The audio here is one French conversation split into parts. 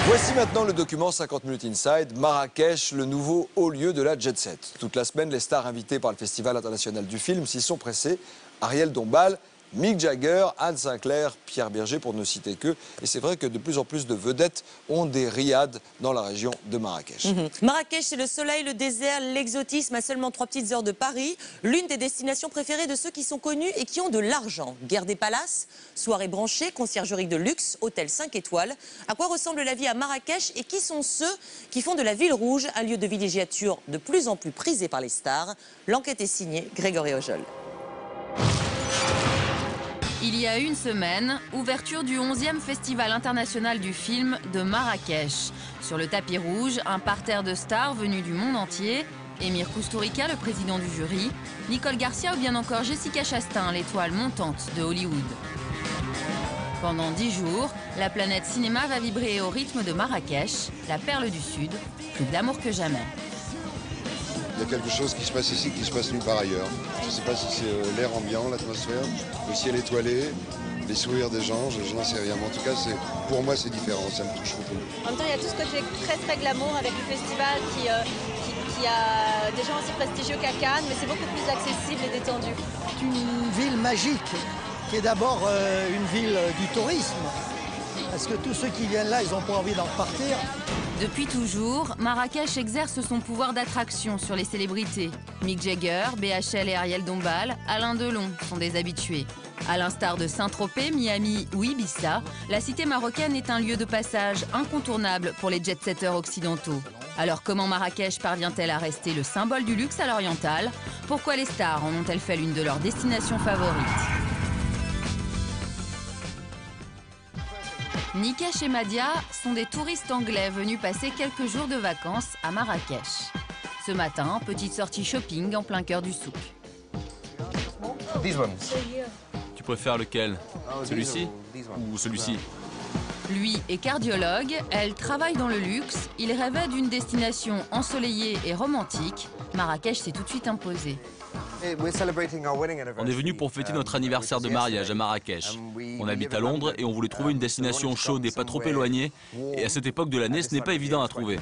Voici maintenant le document 50 minutes Inside, Marrakech, le nouveau haut lieu de la jet set. Toute la semaine, les stars invitées par le Festival international du film s'y sont pressées. Ariel Dombal, Mick Jagger, Anne Sinclair, Pierre Berger pour ne citer qu'eux. Et c'est vrai que de plus en plus de vedettes ont des riads dans la région de Marrakech. Marrakech, c'est le soleil, le désert, l'exotisme à seulement 3 petites heures de Paris. L'une des destinations préférées de ceux qui sont connus et qui ont de l'argent. Guerre des palaces, soirées branchées, conciergerie de luxe, hôtel 5 étoiles. À quoi ressemble la vie à Marrakech et qui sont ceux qui font de la ville rouge un lieu de villégiature de plus en plus prisé par les stars? L'enquête est signée Grégory Ojol. Il y a une semaine, ouverture du 11e Festival international du film de Marrakech. Sur le tapis rouge, un parterre de stars venus du monde entier. Émir Kusturica, le président du jury, Nicole Garcia ou bien encore Jessica Chastain, l'étoile montante de Hollywood. Pendant 10 jours, la planète cinéma va vibrer au rythme de Marrakech, la perle du Sud, plus d'amour que jamais. Il y a quelque chose qui se passe ici qui se passe nulle part ailleurs. Je ne sais pas si c'est l'air ambiant, l'atmosphère, le ciel étoilé, les sourires des gens, je n'en sais rien. Mais en tout cas, pour moi, c'est différent, ça me touche beaucoup. En même temps, il y a tout ce côté très glamour avec le festival qui a des gens aussi prestigieux qu'à Cannes, mais c'est beaucoup plus accessible et détendu. C'est une ville magique, qui est d'abord une ville du tourisme. Parce que tous ceux qui viennent là, ils n'ont pas envie d'en repartir. Depuis toujours, Marrakech exerce son pouvoir d'attraction sur les célébrités. Mick Jagger, BHL et Ariel Dombal, Alain Delon sont des habitués. À l'instar de Saint-Tropez, Miami ou Ibiza, la cité marocaine est un lieu de passage incontournable pour les jet-setters occidentaux. Alors comment Marrakech parvient-elle à rester le symbole du luxe à l'oriental? Pourquoi les stars en ont-elles fait l'une de leurs destinations favorites? Nikesh et Madia sont des touristes anglais venus passer quelques jours de vacances à Marrakech. Ce matin, petite sortie shopping en plein cœur du souk. Tu préfères lequel? Celui-ci ou celui-ci? Lui est cardiologue, elle travaille dans le luxe. Il rêvait d'une destination ensoleillée et romantique. Marrakech s'est tout de suite imposé. On est venu pour fêter notre anniversaire de mariage à Marrakech. On habite à Londres et on voulait trouver une destination chaude et pas trop éloignée. Et à cette époque de l'année, ce n'est pas évident à trouver.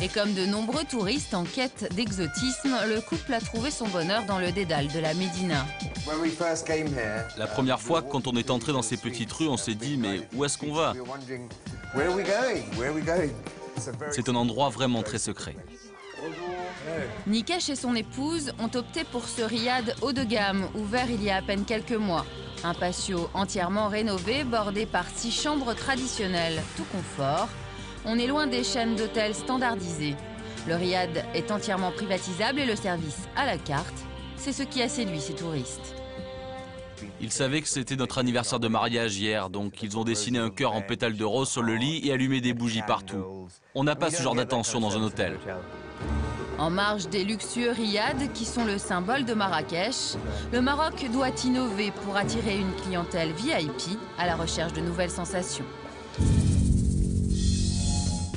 Et comme de nombreux touristes en quête d'exotisme, le couple a trouvé son bonheur dans le dédale de la Médina. La première fois, quand on est entré dans ces petites rues, on s'est dit, mais où est-ce qu'on va? C'est un endroit vraiment très secret. Nikesh et son épouse ont opté pour ce riad haut de gamme, ouvert il y a à peine quelques mois. Un patio entièrement rénové, bordé par 6 chambres traditionnelles, tout confort. On est loin des chaînes d'hôtels standardisées. Le riad est entièrement privatisable et le service à la carte, c'est ce qui a séduit ces touristes. Ils savaient que c'était notre anniversaire de mariage hier, donc ils ont dessiné un cœur en pétales de rose sur le lit et allumé des bougies partout. On n'a pas ce genre d'attention dans un hôtel. En marge des luxueux riads qui sont le symbole de Marrakech, le Maroc doit innover pour attirer une clientèle VIP à la recherche de nouvelles sensations.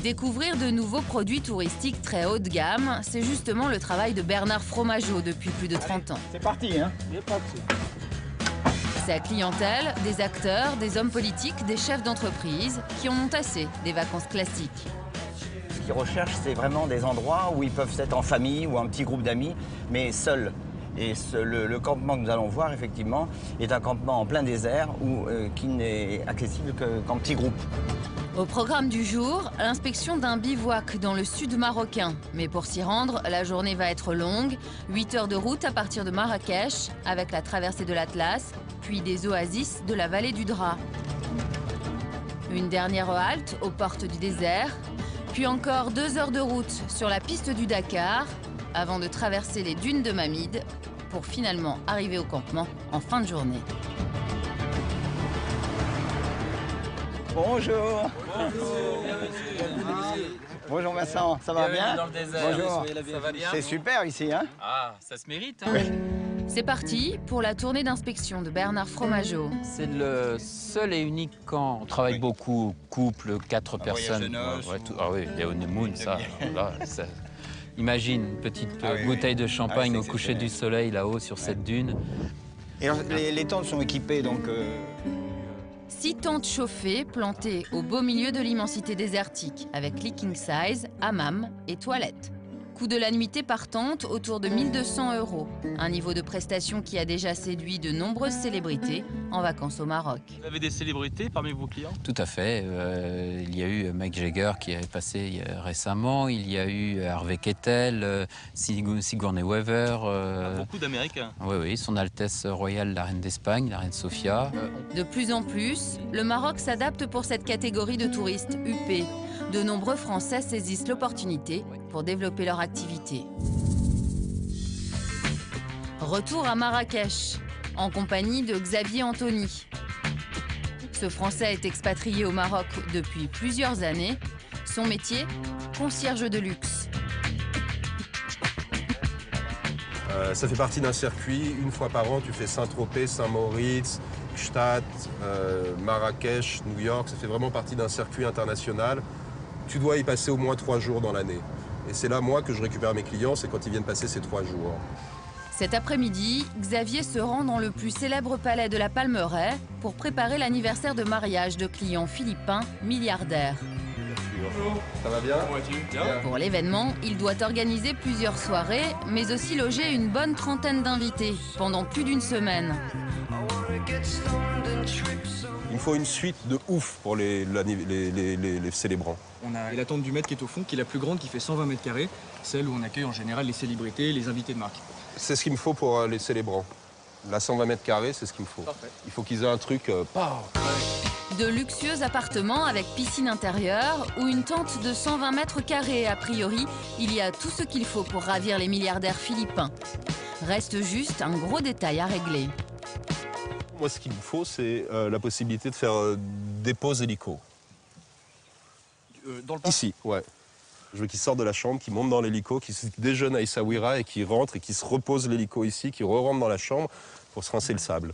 Découvrir de nouveaux produits touristiques très haut de gamme, c'est justement le travail de Bernard Fromageau depuis plus de 30 ans. C'est parti, hein? Sa clientèle, des acteurs, des hommes politiques, des chefs d'entreprise qui en ont assez des vacances classiques. Ce qu'ils recherchent, c'est vraiment des endroits où ils peuvent être en famille ou un petit groupe d'amis, mais seuls. Et le campement que nous allons voir, effectivement, est un campement en plein désert qui n'est accessible qu'en petits groupes. Au programme du jour, l'inspection d'un bivouac dans le sud marocain. Mais pour s'y rendre, la journée va être longue. 8 heures de route à partir de Marrakech, avec la traversée de l'Atlas, puis des oasis de la vallée du Dra. Une dernière halte aux portes du désert, puis encore 2 heures de route sur la piste du Dakar, avant de traverser les dunes de Mamid, pour finalement arriver au campement en fin de journée. Bonjour. Bonjour Vincent, ça va bien? Dans le désert. Bonjour. Ça va bien? C'est super ici, hein? Ah, ça se mérite, hein? C'est parti pour la tournée d'inspection de Bernard Fromageau. C'est le seul et unique camp. On travaille beaucoup, couple, 4 personnes. Ah oui, les honeymoon, ça. Là, ça. Imagine une petite bouteille de champagne au coucher du soleil là-haut sur cette dune. Et alors, les tentes sont équipées donc... 6 tentes chauffées plantées au beau milieu de l'immensité désertique, avec lit king size, hammam et toilettes. Coût de la nuitée par tente autour de 1 200 €. Un niveau de prestation qui a déjà séduit de nombreuses célébrités en vacances au Maroc. Vous avez des célébrités parmi vos clients? Tout à fait. Il y a eu Mick Jagger qui est passé récemment. Il y a eu Harvey Keitel, Sigourney Weaver. Beaucoup d'Américains. Oui, Son Altesse Royale, la Reine d'Espagne, la Reine Sofia. De plus en plus, le Maroc s'adapte pour cette catégorie de touristes huppés. De nombreux Français saisissent l'opportunité pour développer leur activité. Retour à Marrakech, en compagnie de Xavier Antony. Ce Français est expatrié au Maroc depuis plusieurs années. Son métier, concierge de luxe. Ça fait partie d'un circuit. Une fois par an, tu fais Saint-Tropez, Saint-Moritz, Gstaad, Marrakech, New York. Ça fait vraiment partie d'un circuit international. Tu dois y passer au moins 3 jours dans l'année. Et c'est là, moi, que je récupère mes clients, c'est quand ils viennent passer ces 3 jours. Cet après-midi, Xavier se rend dans le plus célèbre palais de la Palmeraie pour préparer l'anniversaire de mariage de clients philippins milliardaires. Bonjour, ça va bien? Pour l'événement, il doit organiser plusieurs soirées, mais aussi loger une bonne trentaine d'invités pendant plus d'1 semaine. Il me faut une suite de ouf pour les célébrants. On a la tente du maître qui est au fond, qui est la plus grande, qui fait 120 mètres carrés, celle où on accueille en général les célébrités, les invités de marque. C'est ce qu'il me faut pour les célébrants. La 120 mètres carrés, c'est ce qu'il me faut. Parfait. Il faut qu'ils aient un truc... De luxueux appartements avec piscine intérieure ou une tente de 120 mètres carrés. A priori, il y a tout ce qu'il faut pour ravir les milliardaires philippins. Reste juste un gros détail à régler. Moi, ce qu'il me faut, c'est la possibilité de faire des pauses hélico. Dans le parc ? Ici, ouais. Je veux qu'ils sortent de la chambre, qu'ils montent dans l'hélico, qu'ils déjeunent à Essaouira et qu'ils rentrent et qu'ils se reposent l'hélico ici, qu'ils re-rentrent dans la chambre pour se rincer le sable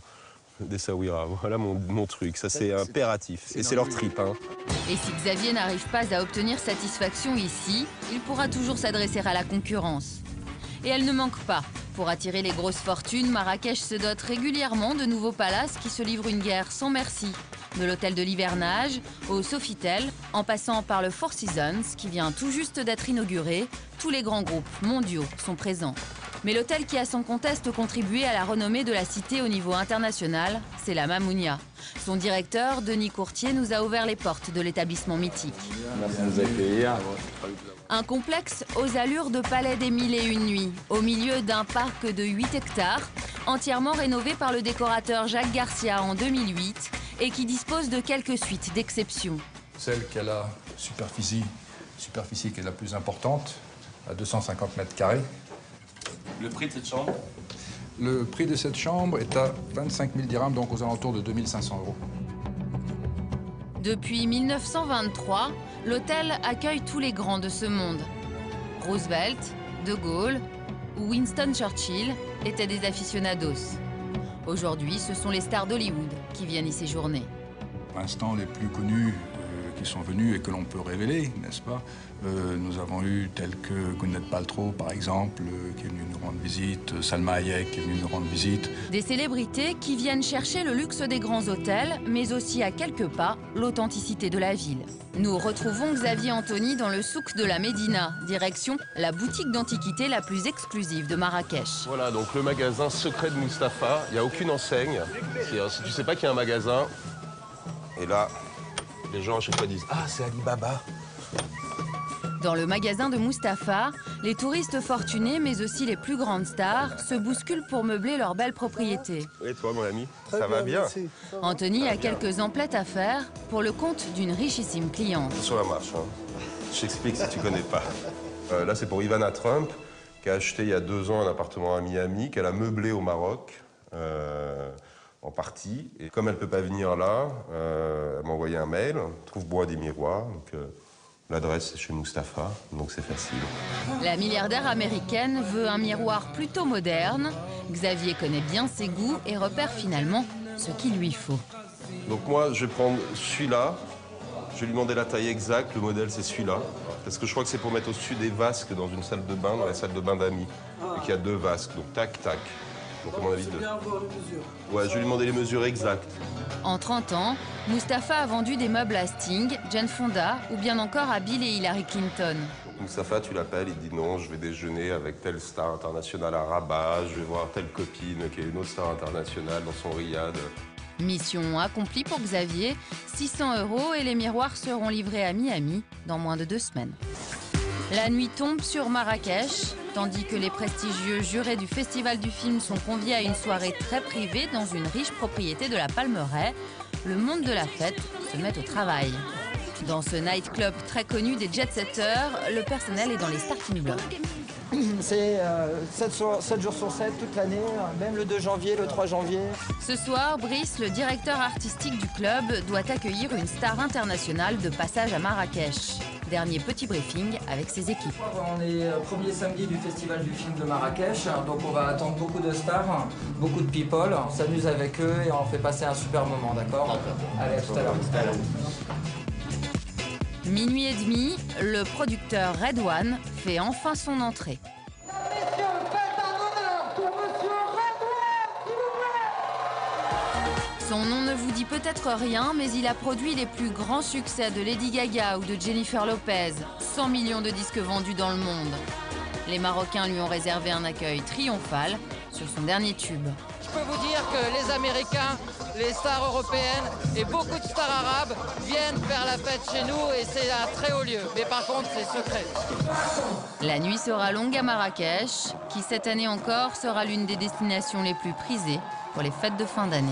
d'Essaouira. Voilà mon truc, ça c'est impératif. Et c'est leur trip. Hein. Et si Xavier n'arrive pas à obtenir satisfaction ici, il pourra toujours s'adresser à la concurrence. Et elle ne manque pas. Pour attirer les grosses fortunes, Marrakech se dote régulièrement de nouveaux palaces qui se livrent une guerre sans merci. De l'hôtel de l'hivernage au Sofitel, en passant par le Four Seasons, qui vient tout juste d'être inauguré, tous les grands groupes mondiaux sont présents. Mais l'hôtel qui a sans conteste contribué à la renommée de la cité au niveau international, c'est la Mamounia. Son directeur, Denis Courtier, nous a ouvert les portes de l'établissement mythique. Merci de nous accueillir. Un complexe aux allures de palais des 1001 nuits, au milieu d'un parc de 8 hectares, entièrement rénové par le décorateur Jacques Garcia en 2008 et qui dispose de quelques suites d'exception. Celle qui a la superficie qui est la plus importante, à 250 mètres carrés. Le prix de cette chambre? Le prix de cette chambre est à 25 000 dirhams, donc aux alentours de 2 500 €. Depuis 1923, l'hôtel accueille tous les grands de ce monde. Roosevelt, De Gaulle ou Winston Churchill étaient des aficionados. Aujourd'hui, ce sont les stars d'Hollywood qui viennent y séjourner. Pour l'instant, les plus connus qui sont venus et que l'on peut révéler, n'est-ce pas? Nous avons eu tels que Gwyneth Paltrow, par exemple, qui est venue nous rendre visite, Salma Hayek qui est venue nous rendre visite. Des célébrités qui viennent chercher le luxe des grands hôtels, mais aussi à quelques pas, l'authenticité de la ville. Nous retrouvons Xavier Antony dans le souk de la Médina, direction la boutique d'antiquités la plus exclusive de Marrakech. Voilà, donc le magasin secret de Mustapha. Il n'y a aucune enseigne. Si tu sais pas qu'il y a un magasin, et là, les gens à chaque fois disent « Ah, c'est Alibaba ». Dans le magasin de Mustapha, les touristes fortunés, mais aussi les plus grandes stars, se bousculent pour meubler leur belle propriété. Et toi, mon ami, ça va bien? Anthony a quelques emplettes à faire pour le compte d'une richissime cliente. Sur la marche, hein. Je t'explique si tu connais pas. Là, c'est pour Ivana Trump, qui a acheté il y a 2 ans un appartement à Miami, qu'elle a meublé au Maroc. En partie. Et comme elle ne peut pas venir là, elle m'a envoyé un mail, trouve bois des miroirs. Donc, l'adresse est chez Mustapha, donc c'est facile. La milliardaire américaine veut un miroir plutôt moderne. Xavier connaît bien ses goûts et repère finalement ce qu'il lui faut. Donc moi, je vais prendre celui-là. Je vais lui demander la taille exacte. Le modèle, c'est celui-là. Parce que je crois que c'est pour mettre au-dessus des vasques dans une salle de bain, dans la salle de bain d'amis. Et qu'il y a 2 vasques, donc tac, tac. Donc, à mon avis, ouais, je vais lui demander les mesures exactes. En 30 ans, Mustapha a vendu des meubles à Sting, Jane Fonda ou bien encore à Bill et Hillary Clinton. Donc, Mustapha, tu l'appelles, il dit non, je vais déjeuner avec telle star internationale à Rabat, je vais voir telle copine qui est une autre star internationale dans son riad. Mission accomplie pour Xavier, 600 € et les miroirs seront livrés à Miami dans moins de 2 semaines. La nuit tombe sur Marrakech, tandis que les prestigieux jurés du Festival du film sont conviés à une soirée très privée dans une riche propriété de la Palmeraie. Le monde de la fête se met au travail. Dans ce nightclub très connu des jet-setters, le personnel est dans les starting blocks. C'est 7 jours sur 7 toute l'année, même le 2 janvier, le 3 janvier. Ce soir, Brice, le directeur artistique du club, doit accueillir une star internationale de passage à Marrakech. Dernier petit briefing avec ses équipes. On est premier samedi du Festival du film de Marrakech, donc on va attendre beaucoup de stars, beaucoup de people. On s'amuse avec eux et on fait passer un super moment, d'accord? Allez, à tout à l'heure. Minuit et demi, le producteur Red One fait enfin son entrée. Son nom ne vous dit peut-être rien, mais il a produit les plus grands succès de Lady Gaga ou de Jennifer Lopez. 100 millions de disques vendus dans le monde. Les Marocains lui ont réservé un accueil triomphal sur son dernier tube. Je peux vous dire que les Américains, les stars européennes et beaucoup de stars arabes viennent faire la fête chez nous et c'est un très haut lieu. Mais par contre, c'est secret. La nuit sera longue à Marrakech, qui cette année encore sera l'une des destinations les plus prisées pour les fêtes de fin d'année.